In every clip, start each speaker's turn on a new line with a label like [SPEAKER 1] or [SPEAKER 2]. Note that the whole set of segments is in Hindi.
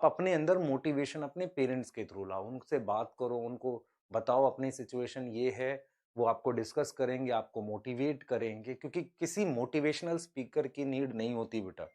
[SPEAKER 1] आप अपने अंदर मोटिवेशन अपने पेरेंट्स के थ्रू लाओ, उनसे बात करो, उनको बताओ अपनी सिचुएशन ये है, वो आपको डिस्कस करेंगे, आपको मोटिवेट करेंगे क्योंकि किसी मोटिवेशनल स्पीकर की नीड नहीं होती बेटा।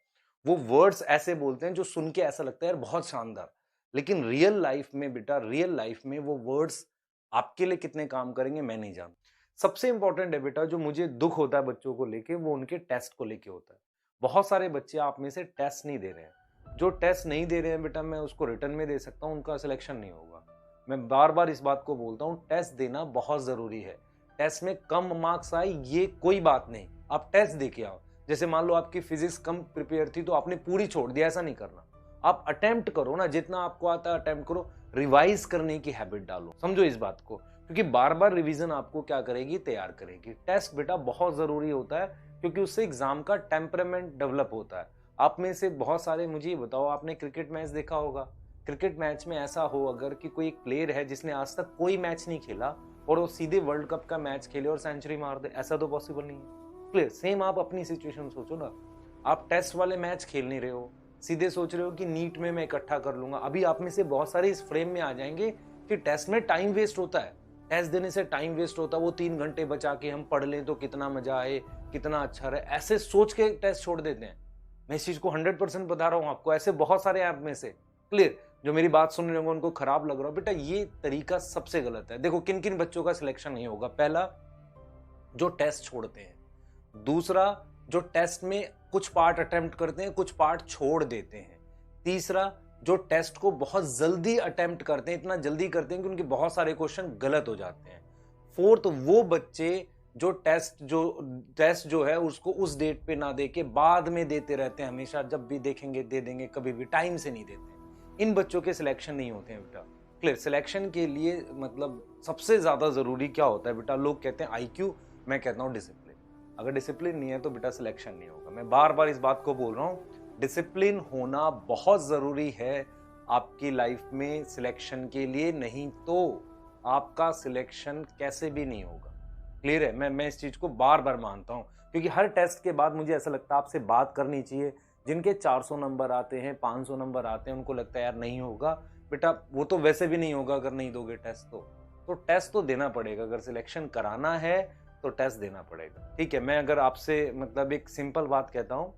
[SPEAKER 1] वो वर्ड्स ऐसे बोलते हैं जो सुन के ऐसा लगता है यार बहुत शानदार, लेकिन रियल लाइफ में बेटा, रियल लाइफ में वो वर्ड्स आपके लिए कितने काम करेंगे मैं नहीं जानता। सबसे इंपॉर्टेंट है बेटा, जो मुझे दुःख होता है बच्चों को लेके, वो उनके टेस्ट को लेके होता है। बहुत सारे बच्चे आप में से टेस्ट नहीं दे रहे हैं। जो टेस्ट नहीं दे रहे हैं बेटा, मैं उसको रिटर्न में दे सकता हूँ, उनका सिलेक्शन नहीं होगा। मैं बार-बार इस बात को बोलता हूँ, टेस्ट देना बहुत ज़रूरी है। टेस्ट में कम मार्क्स आए ये कोई बात नहीं, आप टेस्ट दे के आओ। जैसे मान लो आपकी फिजिक्स कम प्रिपेयर थी तो आपने पूरी छोड़ दी, ऐसा नहीं करना। आप अटेम्प्ट करो ना, जितना आपको आता है अटेम्प्ट करो, रिवाइज करने की हैबिट डालो। समझो इस बात को, क्योंकि बार-बार रिवीजन आपको क्या करेगी, तैयार करेगी। टेस्ट बेटा बहुत ज़रूरी होता है क्योंकि उससे एग्जाम का टेम्परामेंट डेवलप होता है। आप में से बहुत सारे, मुझे ये बताओ, आपने क्रिकेट मैच देखा होगा। क्रिकेट मैच में ऐसा हो अगर कि कोई एक प्लेयर है जिसने आज तक कोई मैच नहीं खेला और वो सीधे वर्ल्ड कप का मैच खेले और सेंचुरी मार दे, ऐसा तो पॉसिबल नहीं है। क्लियर? सेम आप अपनी सिचुएशन सोचो ना। आप टेस्ट वाले मैच खेल नहीं रहे हो, सीधे सोच रहे हो कि नीट में मैं इकट्ठा कर लूंगा। अभी आप में से बहुत सारे इस फ्रेम में आ जाएंगे कि टेस्ट में टाइम वेस्ट होता है। टेस्ट देने से टाइम वेस्ट होता है, वो 3 घंटे बचा के हम पढ़ लें तो कितना मजा आए, कितना अच्छा रहे, ऐसे सोच के टेस्ट छोड़ देते हैं। मैं इस चीज को 100% बता रहा हूं आपको, ऐसे बहुत सारे ऐप में से। क्लियर? जो मेरी बात सुन रहे होंगे उनको खराब लग रहा हो, बेटा ये तरीका सबसे गलत है। देखो किन किन बच्चों का सिलेक्शन नहीं होगा। पहला, जो टेस्ट छोड़ते हैं। दूसरा, जो टेस्ट में कुछ पार्ट अटेम्प्ट करते हैं, कुछ पार्ट छोड़ देते हैं। तीसरा, जो टेस्ट को बहुत जल्दी अटेम्प्ट करते हैं, इतना जल्दी करते हैं कि उनके बहुत सारे क्वेश्चन गलत हो जाते हैं। फोर्थ, वो बच्चे जो टेस्ट जो है उसको उस डेट पे ना दे के बाद में देते रहते हैं, हमेशा जब भी देखेंगे दे देंगे, कभी भी टाइम से नहीं देते हैं। इन बच्चों के सिलेक्शन नहीं होते हैं बेटा। क्लियर? सिलेक्शन के लिए मतलब सबसे ज्यादा जरूरी क्या होता है बेटा? लोग कहते हैं आईक्यू, मैं कहता हूँ डिसिप्लिन। अगर डिसिप्लिन नहीं है तो बेटा सिलेक्शन नहीं होगा। मैं बार बार इस बात को बोल रहा हूँ, डिसिप्लिन होना बहुत जरूरी है आपकी लाइफ में सिलेक्शन के लिए, नहीं तो आपका सिलेक्शन कैसे भी नहीं होगा। क्लियर है? मैं इस चीज को बार बार मानता हूँ क्योंकि हर टेस्ट के बाद मुझे ऐसा लगता है आपसे बात करनी चाहिए। जिनके 400 नंबर आते हैं, 500 नंबर आते हैं, उनको लगता है यार नहीं होगा। बेटा वो तो वैसे भी नहीं होगा अगर नहीं दोगे टेस्ट तो टेस्ट तो देना पड़ेगा। अगर सिलेक्शन कराना है तो टेस्ट देना पड़ेगा। ठीक है? मैं अगर आपसे मतलब एक सिंपल बात कहता हूँ,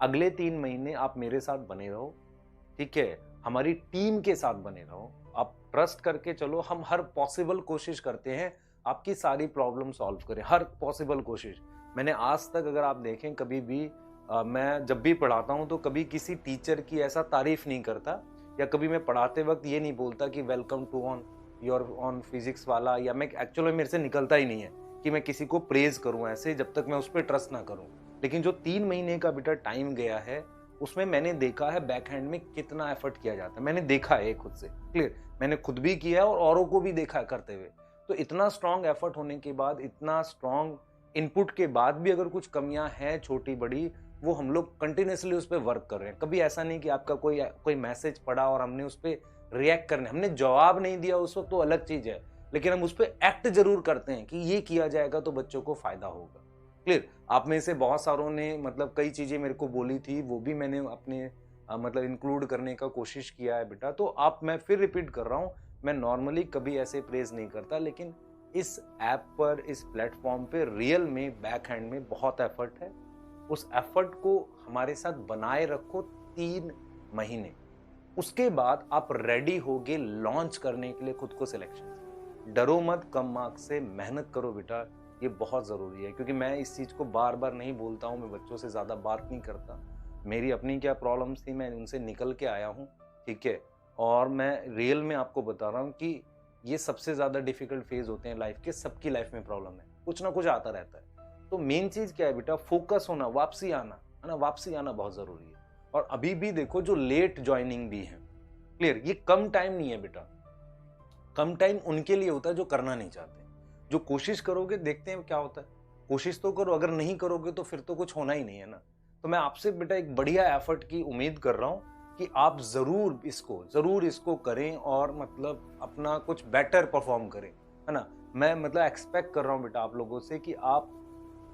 [SPEAKER 1] अगले 3 महीने आप मेरे साथ बने रहो। ठीक है? हमारी टीम के साथ बने रहो। आप ट्रस्ट करके चलो, हम हर पॉसिबल कोशिश करते हैं आपकी सारी प्रॉब्लम सॉल्व करें, हर पॉसिबल कोशिश। मैंने आज तक अगर आप देखें कभी भी मैं जब भी पढ़ाता हूं तो कभी किसी टीचर की ऐसा तारीफ नहीं करता, या कभी मैं पढ़ाते वक्त ये नहीं बोलता कि welcome to on your on physics वाला, या मैं एक्चुअली मेरे से निकलता ही नहीं है कि मैं किसी को प्रेज करूं ऐसे, जब तक मैं उस पर ट्रस्ट ना करूं। लेकिन जो 3 महीने का बेटा टाइम गया है, उसमें मैंने देखा है बैक हैंड में कितना एफर्ट किया जाता है। मैंने देखा है खुद से। क्लियर? मैंने खुद भी किया है और औरों को भी देखा है करते हुए। तो इतना स्ट्रांग एफर्ट होने के बाद, इतना स्ट्रांग इनपुट के बाद भी अगर कुछ कमियां हैं छोटी बड़ी, वो हम लोग कंटिन्यूसली उस पर वर्क कर रहे हैं। कभी ऐसा नहीं कि आपका कोई कोई मैसेज पढ़ा और हमने उस पर रिएक्ट करने, हमने जवाब नहीं दिया उस वक्त तो अलग चीज है, लेकिन हम उस पर एक्ट जरूर करते हैं कि ये किया जाएगा तो बच्चों को फायदा होगा। क्लियर? आप में से बहुत सारों ने मतलब कई चीजें मेरे को बोली थी, वो भी मैंने अपने मतलब इंक्लूड करने का कोशिश किया है बेटा। तो आप, मैं फिर रिपीट कर रहा हूं, मैं नॉर्मली कभी ऐसे प्रेज नहीं करता, लेकिन इस ऐप पर, इस प्लेटफॉर्म पे रियल में बैक हैंड में बहुत एफर्ट है। उस एफर्ट को हमारे साथ बनाए रखो 3 महीने। उसके बाद आप रेडी होगे लॉन्च करने के लिए खुद को सिलेक्शन से। डरो मत कम मार्क्स से, मेहनत करो बेटा, ये बहुत जरूरी है। क्योंकि मैं इस चीज को बार बार नहीं बोलता हूँ, मैं बच्चों से ज्यादा बात नहीं करता। मेरी अपनी क्या प्रॉब्लम्स थी, मैं उनसे निकल के आया हूँ। ठीक है? और मैं रियल में आपको बता रहा हूँ कि ये सबसे ज्यादा डिफिकल्ट फेज होते हैं लाइफ के। सबकी लाइफ में प्रॉब्लम है, कुछ ना कुछ आता रहता है। तो मेन चीज क्या है बेटा? फोकस होना, वापसी आना है ना, वापसी आना बहुत जरूरी है। और अभी भी देखो जो लेट ज्वाइनिंग भी है, क्लियर, ये कम टाइम नहीं है बेटा। कम टाइम उनके लिए होता है जो करना नहीं चाहते। जो कोशिश करोगे, देखते हैं क्या होता है। कोशिश तो करो, अगर नहीं करोगे तो फिर तो कुछ होना ही नहीं है ना। तो मैं आपसे बेटा एक बढ़िया एफर्ट की उम्मीद कर रहा हूं कि आप जरूर इसको करें और मतलब अपना कुछ बेटर परफॉर्म करें, है ना। मैं मतलब एक्सपेक्ट कर रहा हूं बेटा आप लोगों से कि आप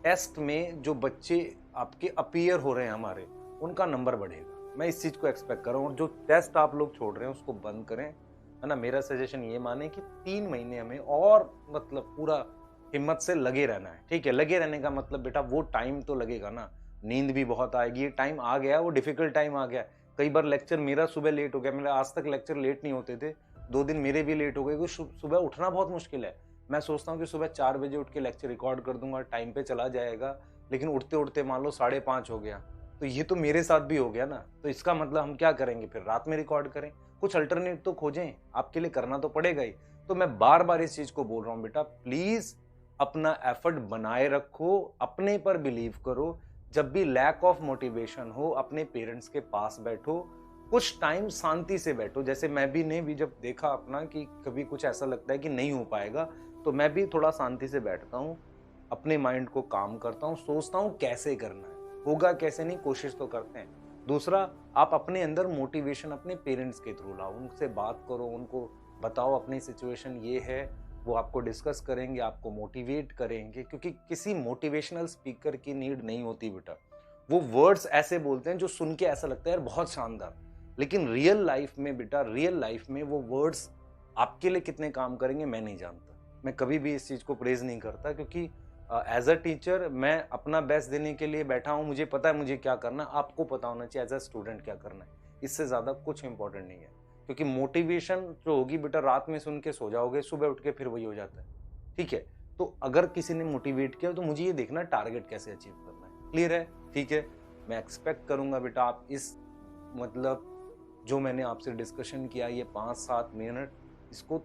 [SPEAKER 1] टेस्ट में जो बच्चे आपके अपीयर हो रहे हैं हमारे, उनका नंबर बढ़ेगा। मैं इस चीज़ को एक्सपेक्ट कर रहा हूँ और जो टेस्ट आप लोग छोड़ रहे हैं उसको बंद करें, है ना? मेरा सजेशन ये माने कि 3 महीने हमें और मतलब पूरा हिम्मत से लगे रहना है, ठीक है? लगे रहने का मतलब बेटा वो टाइम तो लगेगा ना, नींद भी बहुत आएगी, ये टाइम आ गया, वो डिफ़िकल्ट टाइम आ गया। कई बार लेक्चर मेरा सुबह लेट हो गया, मेरा आज तक लेक्चर लेट नहीं होते थे, 2 दिन मेरे भी लेट हो गए क्योंकि सुबह उठना बहुत मुश्किल है। मैं सोचता हूँ कि सुबह 4 बजे उठ के लेक्चर रिकॉर्ड कर दूँगा, टाइम पे चला जाएगा, लेकिन उठते-उठते मान लो 5:30 हो गया। तो ये तो मेरे साथ भी हो गया ना, तो इसका मतलब हम क्या करेंगे फिर रात में रिकॉर्ड करें? कुछ अल्टरनेट तो खोजें, आपके लिए करना तो पड़ेगा ही। तो मैं बार-बार इस चीज़ को बोल रहा हूँ बेटा प्लीज़ अपना एफर्ट बनाए रखो, अपने पर बिलीव करो। जब भी लैक ऑफ मोटिवेशन हो, अपने पेरेंट्स के पास बैठो, कुछ टाइम शांति से बैठो। जैसे मैं भी ने भी जब देखा अपना कि कभी कुछ ऐसा लगता है कि नहीं हो पाएगा, तो मैं भी थोड़ा शांति से बैठता हूँ, अपने माइंड को काम करता हूँ, सोचता हूँ कैसे करना है। होगा कैसे नहीं कोशिश तो करते हैं। दूसरा आप अपने अंदर मोटिवेशन अपने पेरेंट्स के थ्रू लाओ, उनसे बात करो, उनको बताओ अपनी सिचुएशन ये है, वो आपको डिस्कस करेंगे, आपको मोटिवेट करेंगे क्योंकि किसी मोटिवेशनल स्पीकर की नीड नहीं होती बेटा। वो वर्ड्स ऐसे बोलते हैं जो सुन के ऐसा लगता है यार बहुत शानदार, लेकिन रियल लाइफ में बेटा रियल लाइफ में वो वर्ड्स आपके लिए कितने काम करेंगे मैं नहीं जानता। मैं कभी भी इस चीज़ को प्रेज़ नहीं करता क्योंकि एज़ अ टीचर मैं अपना बेस्ट देने के लिए बैठा हूँ, मुझे पता है मुझे क्या करना है, आपको पता होना चाहिए एज़ अ स्टूडेंट क्या करना है। इससे ज़्यादा कुछ इम्पोर्टेंट नहीं है। क्योंकि मोटिवेशन जो होगी बेटा रात में सुन के सो जाओगे, सुबह उठ के फिर वही हो जाता है। ठीक है? तो अगर किसी ने मोटिवेट किया तो मुझे ये देखना है टारगेट कैसे अचीव करना है। क्लियर है? ठीक है? मैं एक्सपेक्ट करूँगा बेटा आप इस मतलब जो मैंने आपसे डिस्कशन किया ये 5-7 मिनट इसको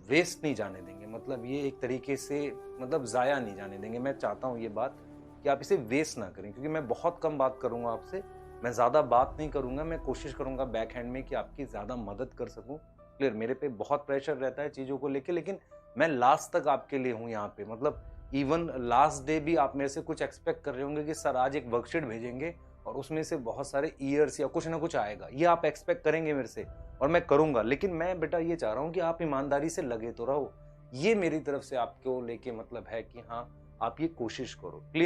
[SPEAKER 1] वेस्ट नहीं जाने देंगे। मतलब ये एक तरीके से मतलब ज़ाया नहीं जाने देंगे। मैं चाहता हूँ ये बात कि आप इसे वेस्ट ना करें क्योंकि मैं बहुत कम बात करूँगा आपसे। मैं ज़्यादा बात नहीं करूँगा, मैं कोशिश करूँगा बैक हैंड में कि आपकी ज़्यादा मदद कर सकूँ। क्लियर मेरे पे बहुत प्रेशर रहता है चीज़ों को लेके लेकिन मैं लास्ट तक आपके लिए हूँ यहाँ पे। मतलब इवन लास्ट डे भी आप मेरे से कुछ एक्सपेक्ट कर रहे होंगे कि सर आज एक वर्कशीट भेजेंगे और उसमें से बहुत सारे ईयर्स या कुछ ना कुछ आएगा। ये आप एक्सपेक्ट करेंगे मेरे से और मैं करूँगा। लेकिन मैं बेटा ये चाह रहा हूँ कि आप ईमानदारी से लगे तो रहो। ये मेरी तरफ से आपको लेके मतलब है कि हाँ, आप ये कोशिश करो। क्लियर?